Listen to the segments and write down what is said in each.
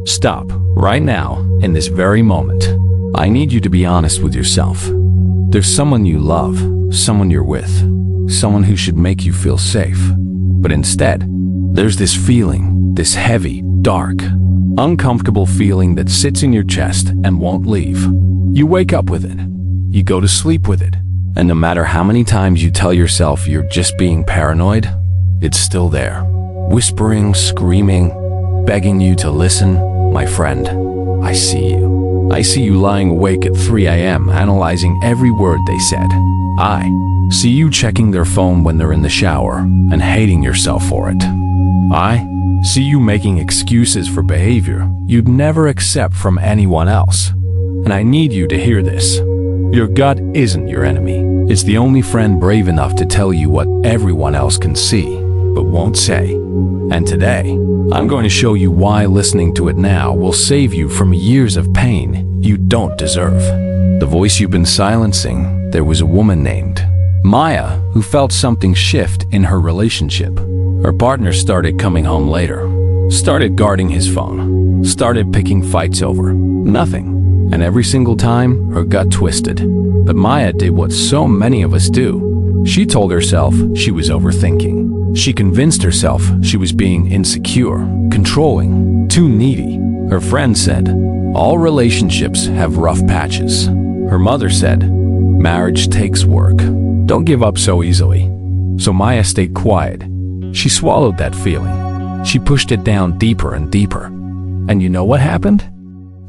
Stop, right now, in this very moment. I need you to be honest with yourself. There's someone you love, someone you're with, someone who should make you feel safe. But instead, there's this feeling, this heavy, dark, uncomfortable feeling that sits in your chest and won't leave. You wake up with it. You go to sleep with it. And no matter how many times you tell yourself you're just being paranoid, it's still there. Whispering, screaming, begging you to listen. My friend, I see you. I see you lying awake at 3 a.m. analyzing every word they said. I see you checking their phone when they're in the shower and hating yourself for it. I see you making excuses for behavior you'd never accept from anyone else. And I need you to hear this. Your gut isn't your enemy. It's the only friend brave enough to tell you what everyone else can see, but won't say. And today, I'm going to show you why listening to it now will save you from years of pain you don't deserve. The voice you've been silencing, there was a woman named Maya who felt something shift in her relationship. Her partner started coming home later, started guarding his phone, started picking fights over nothing. And every single time, her gut twisted. But Maya did what so many of us do. She told herself she was overthinking. She convinced herself she was being insecure, controlling, too needy. Her friend said, all relationships have rough patches. Her mother said, marriage takes work. Don't give up so easily. So Maya stayed quiet. She swallowed that feeling. She pushed it down deeper and deeper. And you know what happened?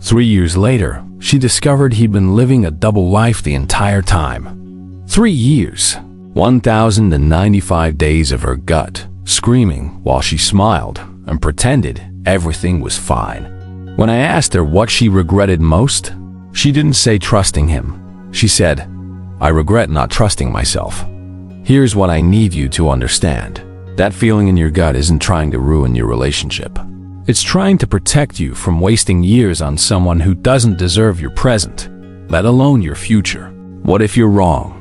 3 years later, she discovered he'd been living a double life the entire time. 3 years, 1,095 days of her gut, screaming while she smiled and pretended everything was fine. When I asked her what she regretted most, she didn't say trusting him. She said, I regret not trusting myself. Here's what I need you to understand. That feeling in your gut isn't trying to ruin your relationship. It's trying to protect you from wasting years on someone who doesn't deserve your present, let alone your future. What if you're wrong?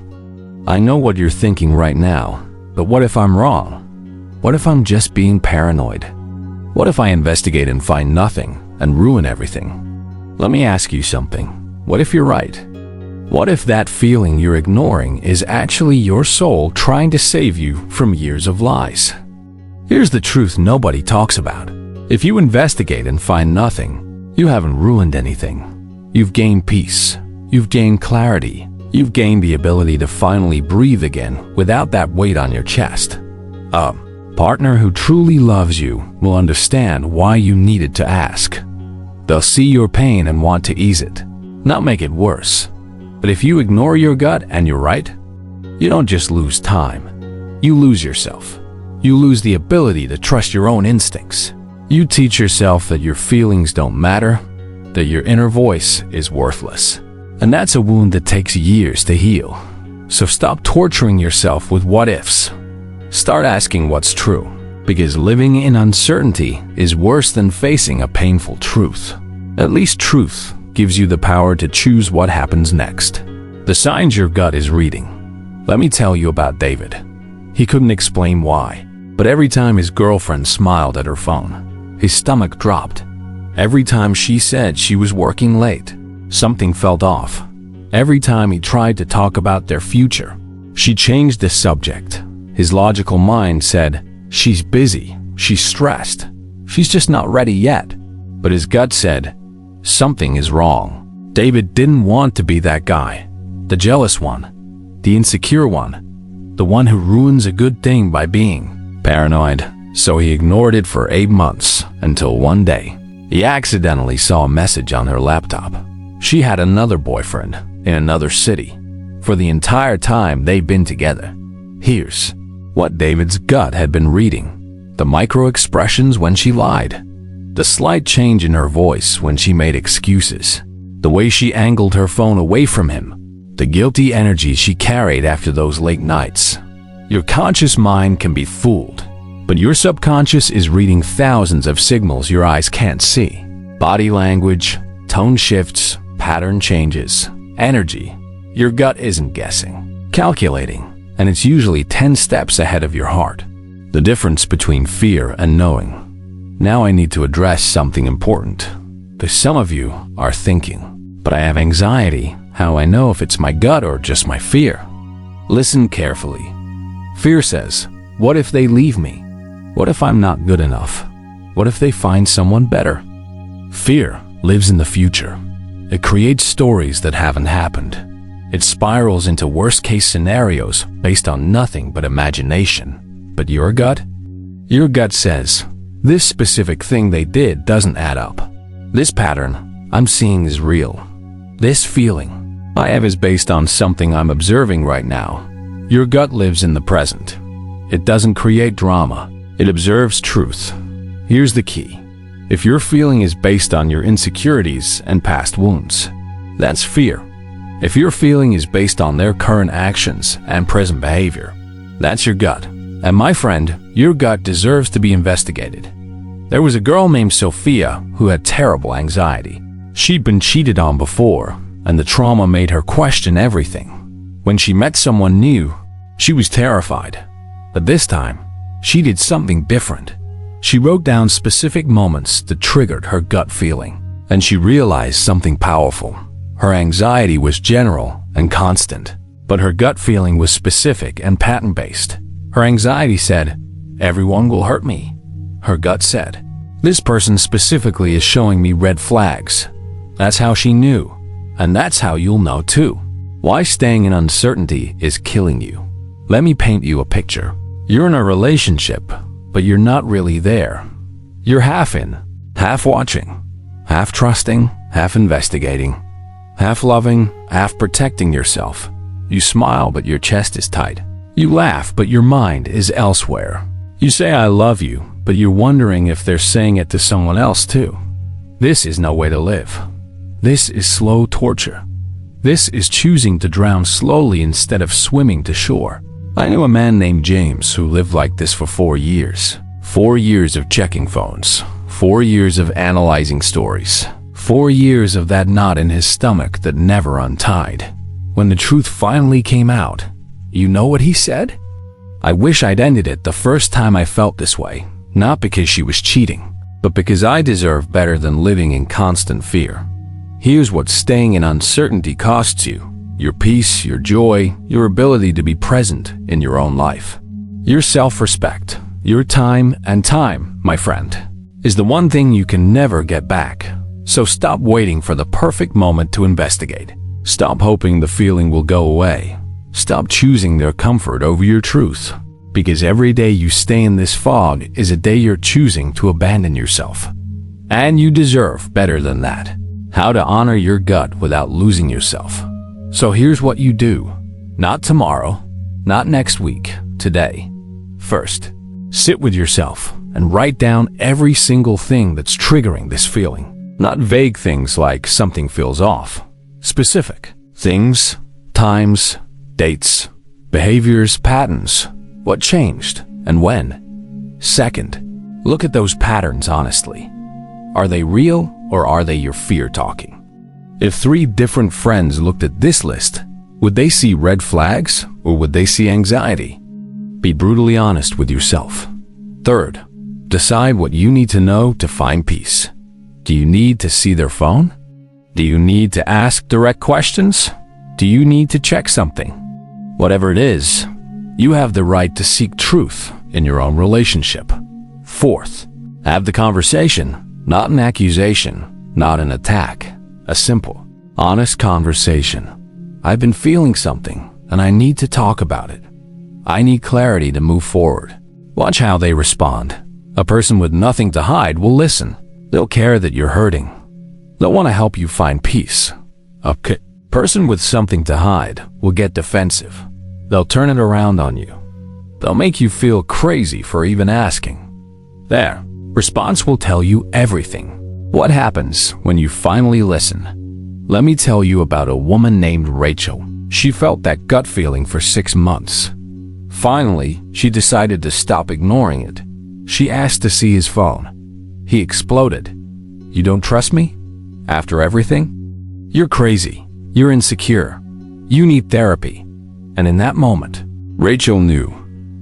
I know what you're thinking right now, but what if I'm wrong? What if I'm just being paranoid? What if I investigate and find nothing and ruin everything? Let me ask you something. What if you're right? What if that feeling you're ignoring is actually your soul trying to save you from years of lies? Here's the truth nobody talks about. If you investigate and find nothing, you haven't ruined anything. You've gained peace. You've gained clarity. You've gained the ability to finally breathe again without that weight on your chest. A partner who truly loves you will understand why you needed to ask. They'll see your pain and want to ease it, not make it worse. But if you ignore your gut and you're right, you don't just lose time. You lose yourself. You lose the ability to trust your own instincts. You teach yourself that your feelings don't matter, that your inner voice is worthless. And that's a wound that takes years to heal. So stop torturing yourself with what-ifs. Start asking what's true, because living in uncertainty is worse than facing a painful truth. At least truth gives you the power to choose what happens next. The signs your gut is reading. Let me tell you about David. He couldn't explain why, but every time his girlfriend smiled at her phone, his stomach dropped. Every time she said she was working late, something felt off. Every time he tried to talk about their future, she changed the subject. His logical mind said, she's busy, she's stressed, she's just not ready yet. But his gut said, something is wrong. David didn't want to be that guy, the jealous one, the insecure one, the one who ruins a good thing by being paranoid. So he ignored it for 8 months until one day, he accidentally saw a message on her laptop. She had another boyfriend in another city. For the entire time they'd been together. Here's what David's gut had been reading. The micro expressions when she lied. The slight change in her voice when she made excuses. The way she angled her phone away from him. The guilty energy she carried after those late nights. Your conscious mind can be fooled, but your subconscious is reading thousands of signals your eyes can't see. Body language, tone shifts, pattern changes, energy. Your gut isn't guessing, calculating, and it's usually 10 steps ahead of your heart. The difference between fear and knowing. Now I need to address something important. But some of you are thinking, but I have anxiety. How I know if it's my gut or just my fear? Listen carefully. Fear says, what if they leave me? What if I'm not good enough? What if they find someone better? Fear lives in the future. It creates stories that haven't happened. It spirals into worst-case scenarios based on nothing but imagination. But your gut? Your gut says, this specific thing they did doesn't add up. This pattern I'm seeing is real. This feeling I have is based on something I'm observing right now. Your gut lives in the present. It doesn't create drama. It observes truth. Here's the key. If your feeling is based on your insecurities and past wounds, that's fear. If your feeling is based on their current actions and present behavior, that's your gut. And my friend, your gut deserves to be investigated. There was a girl named Sophia who had terrible anxiety. She'd been cheated on before, and the trauma made her question everything. When she met someone new, she was terrified. But this time, she did something different. She wrote down specific moments that triggered her gut feeling, and she realized something powerful. Her anxiety was general and constant, but her gut feeling was specific and pattern-based. Her anxiety said, everyone will hurt me. Her gut said, this person specifically is showing me red flags. That's how she knew, and that's how you'll know too. Why staying in uncertainty is killing you. Let me paint you a picture. You're in a relationship, but you're not really there. You're half in, half watching, half trusting, half investigating, half loving, half protecting yourself. You smile, but your chest is tight. You laugh, but your mind is elsewhere. You say, I love you, but you're wondering if they're saying it to someone else too. This is no way to live. This is slow torture. This is choosing to drown slowly instead of swimming to shore. I knew a man named James who lived like this for 4 years. 4 years of checking phones. 4 years of analyzing stories. 4 years of that knot in his stomach that never untied. When the truth finally came out, you know what he said? I wish I'd ended it the first time I felt this way, not because she was cheating, but because I deserve better than living in constant fear. Here's what staying in uncertainty costs you: your peace, your joy, your ability to be present in your own life. Your self-respect, your time, and time, my friend, is the one thing you can never get back. So stop waiting for the perfect moment to investigate. Stop hoping the feeling will go away. Stop choosing their comfort over your truth. Because every day you stay in this fog is a day you're choosing to abandon yourself. And you deserve better than that. How to honor your gut without losing yourself. So here's what you do. Not tomorrow, not next week, today. First, sit with yourself and write down every single thing that's triggering this feeling. Not vague things like something feels off. Specific things, times, dates, behaviors, patterns, what changed and when. Second, look at those patterns honestly. Are they real or are they your fear talking? If 3 different friends looked at this list, would they see red flags or would they see anxiety? Be brutally honest with yourself. Third, decide what you need to know to find peace. Do you need to see their phone? Do you need to ask direct questions? Do you need to check something? Whatever it is, you have the right to seek truth in your own relationship. Fourth, have the conversation, not an accusation, not an attack. A simple, honest conversation. I've been feeling something, and I need to talk about it. I need clarity to move forward. Watch how they respond. A person with nothing to hide will listen. They'll care that you're hurting. They'll want to help you find peace. A person with something to hide will get defensive. They'll turn it around on you. They'll make you feel crazy for even asking. Their response will tell you everything. What happens when you finally listen? Let me tell you about a woman named Rachel. She felt that gut feeling for 6 months. Finally, she decided to stop ignoring it. She asked to see his phone. He exploded. You don't trust me? After everything? You're crazy. You're insecure. You need therapy. And in that moment, Rachel knew,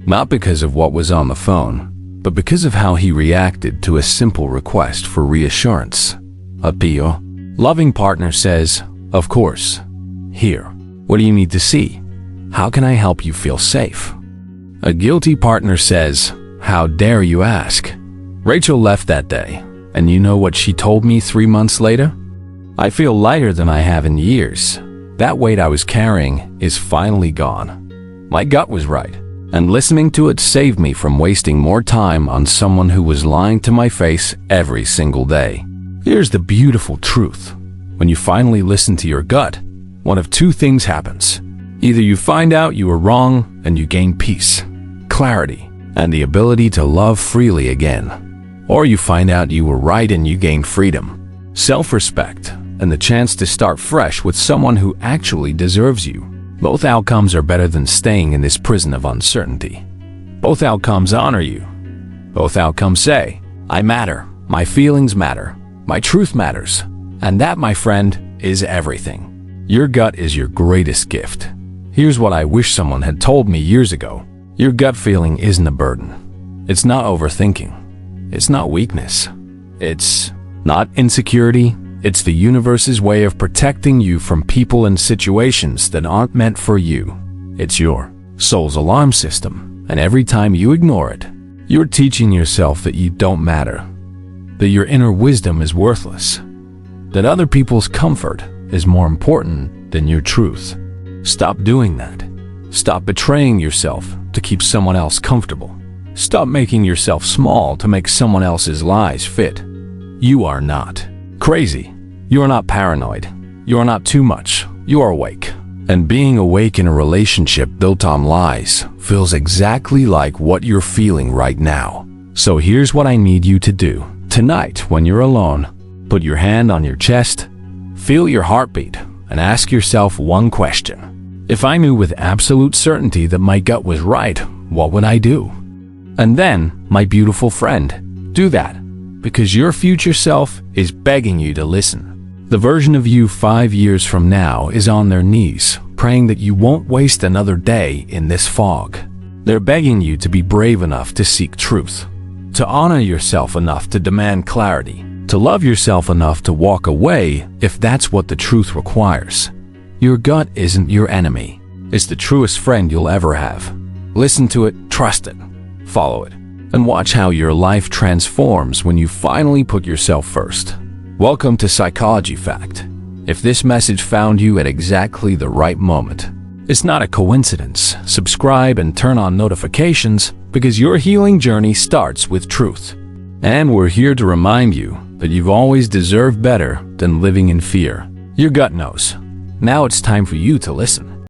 not because of what was on the phone, but because of how he reacted to a simple request for reassurance. appeal. Loving partner says, of course. Here. What do you need to see? How can I help you feel safe? A guilty partner says, how dare you ask? Rachel left that day, and you know what she told me 3 months later? I feel lighter than I have in years. That weight I was carrying is finally gone. My gut was right, and listening to it saved me from wasting more time on someone who was lying to my face every single day. Here's the beautiful truth. When you finally listen to your gut, one of two things happens. Either you find out you were wrong and you gain peace, clarity, and the ability to love freely again. Or you find out you were right and you gain freedom, self-respect, and the chance to start fresh with someone who actually deserves you. Both outcomes are better than staying in this prison of uncertainty. Both outcomes honor you. Both outcomes say, I matter, my feelings matter, my truth matters. And that, my friend, is everything. Your gut is your greatest gift. Here's what I wish someone had told me years ago. Your gut feeling isn't a burden. It's not overthinking. It's not weakness. It's not insecurity. It's the universe's way of protecting you from people and situations that aren't meant for you. It's your soul's alarm system, and every time you ignore it, you're teaching yourself that you don't matter, that your inner wisdom is worthless, that other people's comfort is more important than your truth. Stop doing that. Stop betraying yourself to keep someone else comfortable. Stop making yourself small to make someone else's lies fit. You are not crazy. You are not paranoid. You are not too much. You are awake. And being awake in a relationship built on lies feels exactly like what you're feeling right now. So here's what I need you to do. Tonight, when you're alone, put your hand on your chest, feel your heartbeat, and ask yourself one question. If I knew with absolute certainty that my gut was right, what would I do? And then, my beautiful friend, do that, because your future self is begging you to listen. The version of you 5 years from now is on their knees, praying that you won't waste another day in this fog. They're begging you to be brave enough to seek truth, to honor yourself enough to demand clarity, to love yourself enough to walk away if that's what the truth requires. Your gut isn't your enemy. It's the truest friend you'll ever have. Listen to it, trust it, follow it, and watch how your life transforms when you finally put yourself first. Welcome to Psychology Fact. If this message found you at exactly the right moment, it's not a coincidence. Subscribe and turn on notifications because your healing journey starts with truth. And we're here to remind you that you've always deserved better than living in fear. Your gut knows. Now it's time for you to listen.